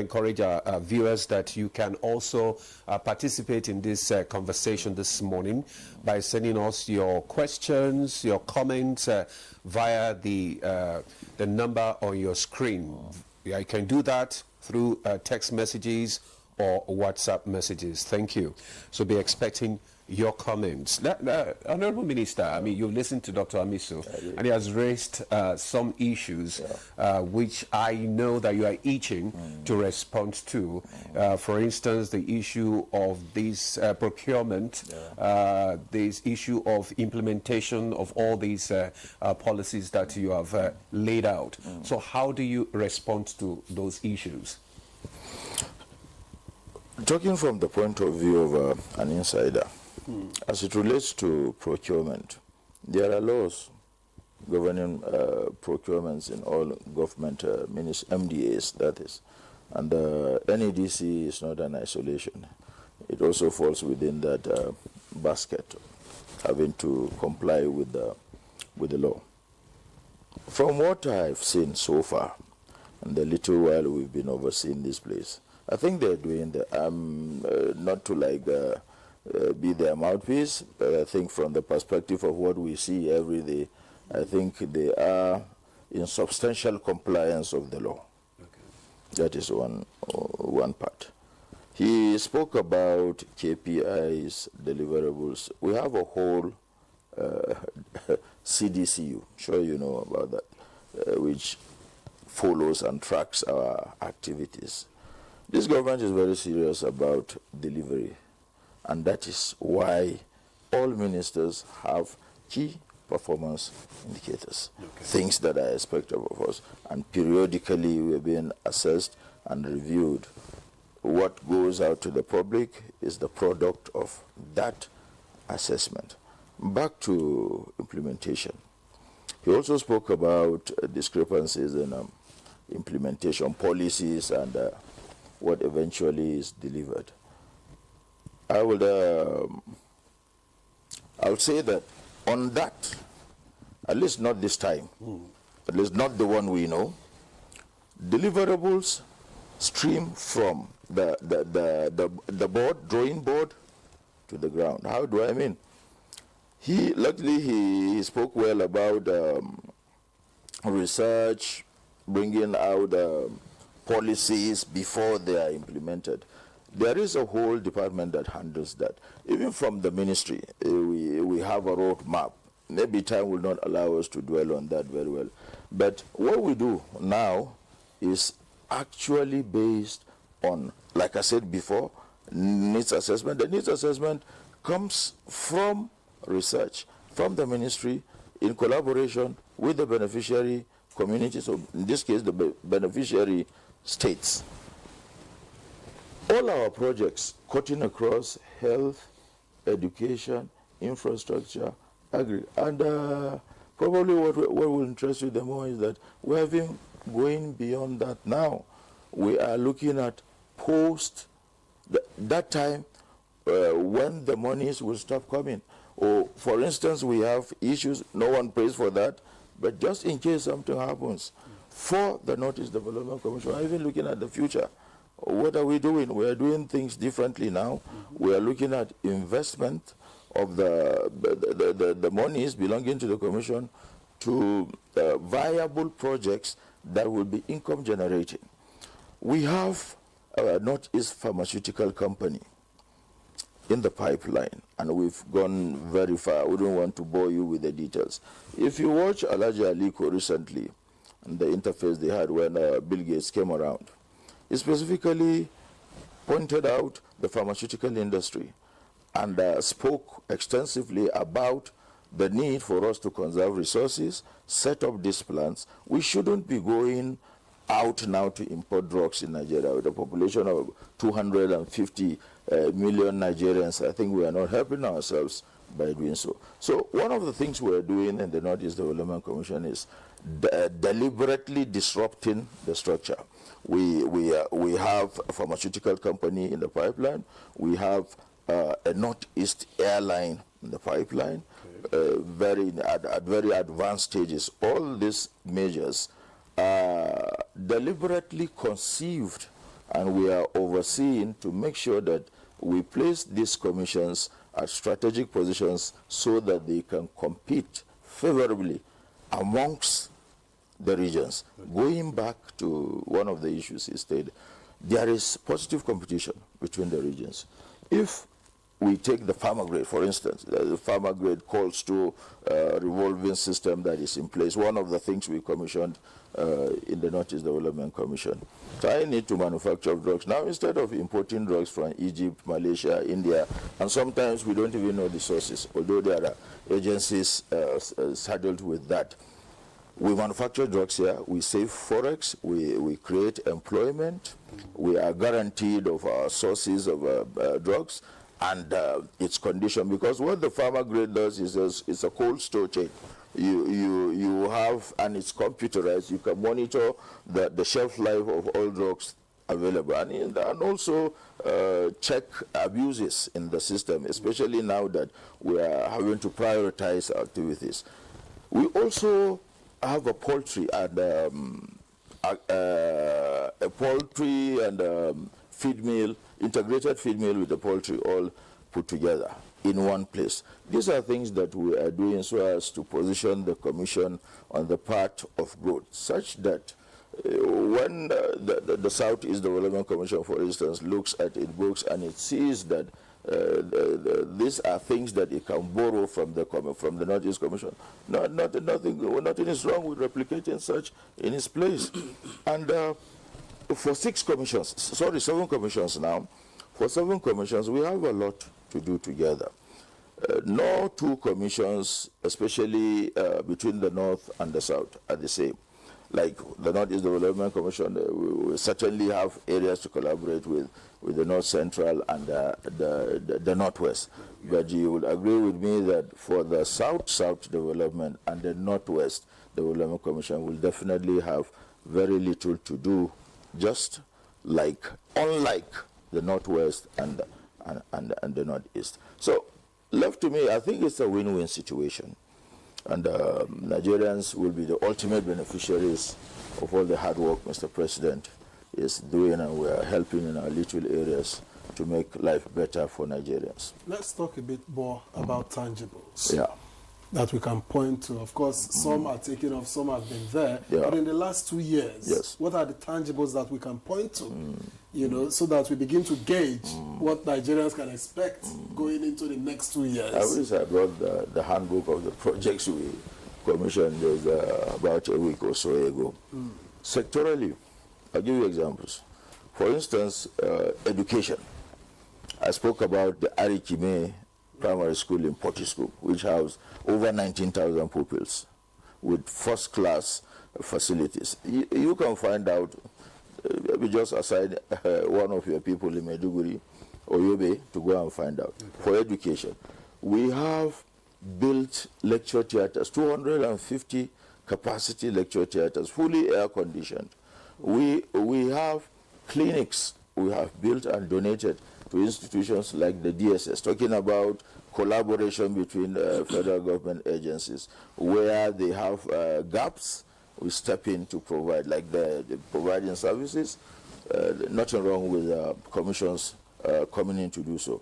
Encourage our viewers that you can also participate in this conversation this morning by sending us your questions, your comments via the number on your screen. Yeah, you can do that through text messages or WhatsApp messages. Thank you. So be expecting your comments. Honorable Minister, I mean, you've listened to Dr. Amiso, and he has raised some issues which I know that you are itching to respond to. For instance, the issue of this procurement, this issue of implementation of all these policies that you have laid out. So how do you respond to those issues? Talking from the point of view of an insider, as it relates to procurement, there are laws governing procurements in all government MDAs, that is. And the NEDC is not an isolation. It also falls within that basket, having to comply with the law. From what I've seen so far, and the little while we've been overseeing this place, I think they're doing not to be their mouthpiece, but I think from the perspective of what we see every day, I think they are in substantial compliance of the law. Okay. That is one part. He spoke about KPIs, deliverables. We have a whole CDCU, sure you know about that, which follows and tracks our activities. This government is very serious about delivery, and that is why all ministers have key performance indicators, things that are expected of us, and periodically we're being assessed and reviewed. What goes out to the public is the product of that assessment. Back to implementation. He also spoke about discrepancies in implementation policies and what eventually is delivered. I would say that on that, at least not this time, at least not the one we know, deliverables stream from the board, drawing board, to the ground. How do I mean? Luckily he spoke well about research, bringing out policies before they are implemented. There is a whole department that handles that. Even from the ministry, we have a roadmap. Maybe time will not allow us to dwell on that very well. But what we do now is actually based on, like I said before, needs assessment. The needs assessment comes from research, from the ministry, in collaboration with the beneficiary community, so in this case, the beneficiary states. All our projects cutting across health, education, infrastructure, agri, and probably what will interest you the more is that we have been going beyond that now. We are looking at post that time when the monies will stop coming. Or, for instance, we have issues, no one pays for that, but just in case something happens, for the Northeast Development Commission, we're even looking at the future. What are we doing? We are doing things differently now. We are looking at investment of the monies belonging to the Commission to viable projects that will be income generating. We have a Northeast Pharmaceutical Company in the pipeline, and we've gone very far. We don't want to bore you with the details. If you watch Alhaji Aliko recently, and the interface they had when Bill Gates came around, he specifically pointed out the pharmaceutical industry and spoke extensively about the need for us to conserve resources, set up these plants. We shouldn't be going out now to import drugs in Nigeria with a population of 250 million Nigerians. I think we are not helping ourselves by doing so. So one of the things we are doing in the Northeast Development Commission is deliberately disrupting the structure. We have a pharmaceutical company in the pipeline. We have a Northeast airline in the pipeline, at very advanced stages. All these measures are deliberately conceived and we are overseeing to make sure that we place these commissions at strategic positions so that they can compete favorably amongst the regions. Going back to one of the issues he stated, there is positive competition between the regions. If we take the farmer grade, for instance, the farmer grade calls to revolving system that is in place. One of the things we commissioned in the Northeast Development Commission, trying it to manufacture drugs. Now, instead of importing drugs from Egypt, Malaysia, India, and sometimes we don't even know the sources, although there are agencies saddled with that. We manufacture drugs here, we save forex, we create employment, we are guaranteed of our sources of drugs, and its condition, because what the farmer grade does is it's a cold store chain. You have, and it's computerized, you can monitor the shelf life of all drugs available, and also check abuses in the system, especially now that we are having to prioritize activities. We also have a poultry and feed mill, integrated feed mill with the poultry, all put together in one place. These are things that we are doing so as to position the Commission on the path of growth, such that when the Southeast Development Commission, for instance, looks at its books and it sees that these are things that it can borrow from the Northeast Commission. Nothing is wrong with replicating such in its place. And for 7 commissions now, for 7 commissions, we have a lot to do together. No 2 commissions, especially between the North and the South, are the same. Like the Northeast Development Commission, we certainly have areas to collaborate with the North Central and the Northwest. But you would agree with me that for the South Development and the Northwest Development Commission will definitely have very little to do, just unlike the Northwest and the Northeast. So left to me, I think it's a win-win situation. And Nigerians will be the ultimate beneficiaries of all the hard work Mr. President is doing, and we are helping in our little areas to make life better for Nigerians. Let's talk a bit more about tangibles. Yeah. That we can point to. Of course, some are taking off, some have been there. Yeah. But in the last 2 years, yes, what are the tangibles that we can point to? You know, so that we begin to gauge what Nigerians can expect going into the next 2 years. I wish I brought the handbook of the projects we commissioned about a week or so ago. Sectorally, I'll give you examples. For instance, education. I spoke about the Arikime Primary School in Portisco, which has over 19,000 pupils with first-class facilities. You can find out, maybe just aside one of your people in Maiduguri or Yobe to go and find out. Okay. For education, we have built lecture theaters, 250 capacity lecture theaters, fully air-conditioned. We have clinics we have built and donated to institutions like the DSS, talking about collaboration between federal government agencies. Where they have gaps, we step in to provide, like the providing services. Nothing wrong with commissions coming in to do so.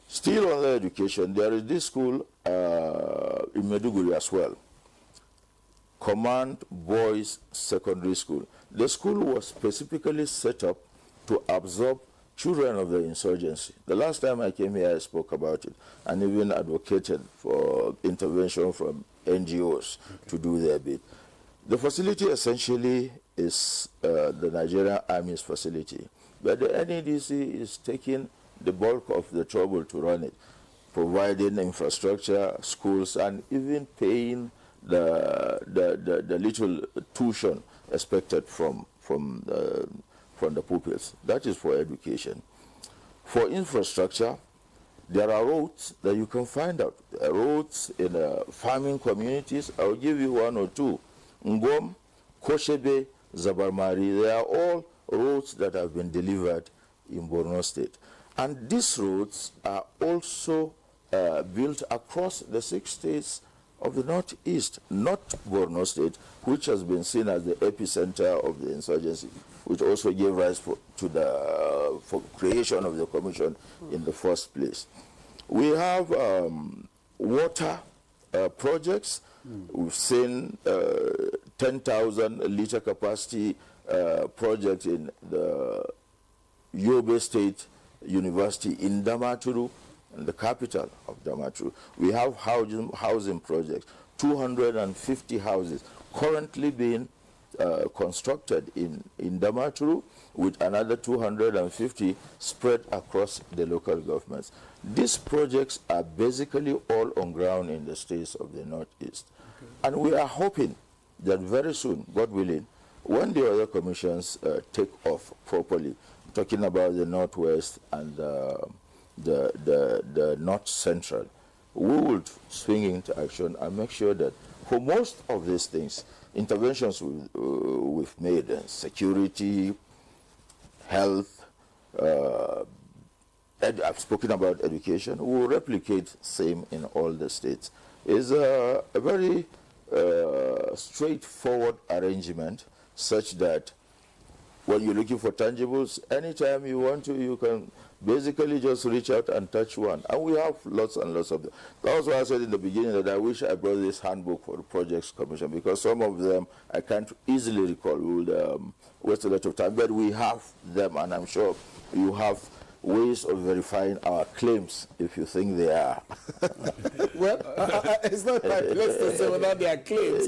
Still on the education, there is this school in Maiduguri as well, Command Boys Secondary School. The school was specifically set up to absorb children of the insurgency. The last time I came here, I spoke about it and even advocated for intervention from NGOs to do their bit. The facility essentially is the Nigerian Army's facility, but the NEDC is taking the bulk of the trouble to run it, providing infrastructure, schools, and even paying the little tuition expected from the pupils. That is for education. For infrastructure, there are roads that you can find out. Roads in farming communities. I'll give you 1 or 2. Ngom, Koshebe, Zabarmari, they are all roads that have been delivered in Borno State. And these roads are also built across the 6 states of the Northeast, not Borno State, which has been seen as the epicenter of the insurgency, which also gave rise to the creation of the commission in the first place. We have water projects. We've seen 10,000 liter capacity project in the Yobe State University in Damaturu, the capital of Damaturu. We have housing projects, 250 houses currently being constructed in Damaturu, with another 250 spread across the local governments. These projects are basically all on ground in the states of the Northeast. Okay. And we are hoping that very soon, God willing, when the other commissions take off properly, talking about the Northwest and the North Central, we will swing into action and make sure that for most of these things, interventions we've made, security, health, I've spoken about education, we will replicate same in all the states. It's a very straightforward arrangement, such that when you're looking for tangibles, anytime you want to, you can basically just reach out and touch one. And we have lots and lots of them. That's why I said in the beginning that I wish I brought this handbook for the Projects Commission, because some of them I can't easily recall. We would waste a lot of time. But we have them, and I'm sure you have ways of verifying our claims if you think they are. Well, it's not my place to say whether they are claims.